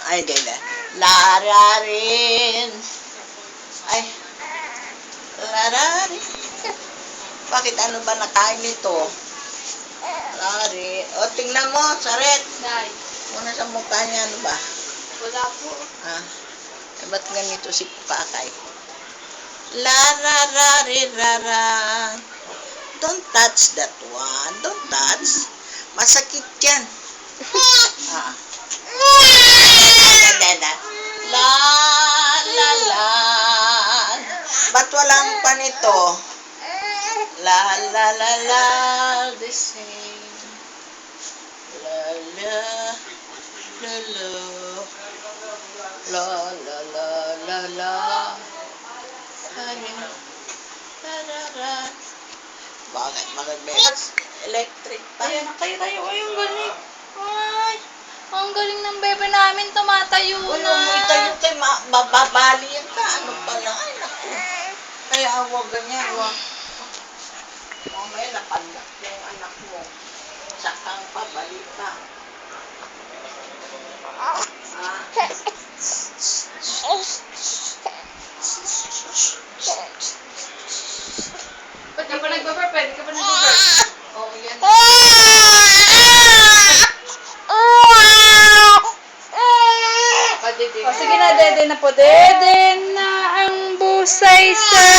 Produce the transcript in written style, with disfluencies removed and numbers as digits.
Ay, hindi. Lararin. Ay. Lararin. Bakit ano ba nakain nito? Lari. O, tingnan mo, saret. Nay. Muna sa mukha niya, ano ba? Wala po. Ah, eh, ba't ganito si Pakay? Larararirara. Don't touch that one. Don't touch. Masakit yan. Ah. La, la, la. Ba't walang panito? La, la, la, la. The same. La, la. La, la. La, la, la, la, la. Bakit mag-electric? Electric pa? Ayan, tayo. Ay, ang galing. Ay, ang galing ng bebe namin. Tumatayo Uy, na. umitayo tayo, mababali ka. Ano pala? Ay, naku. Kaya huwag ganyan, huwag. Mamaya napandak yung anak mo. Sakang pabalik ka. Ah. Ba't ka pa nagbabar? Pwede ka pa nagbabar. Oo, yan. O, sige na, dede na po. Dede na ang busay sa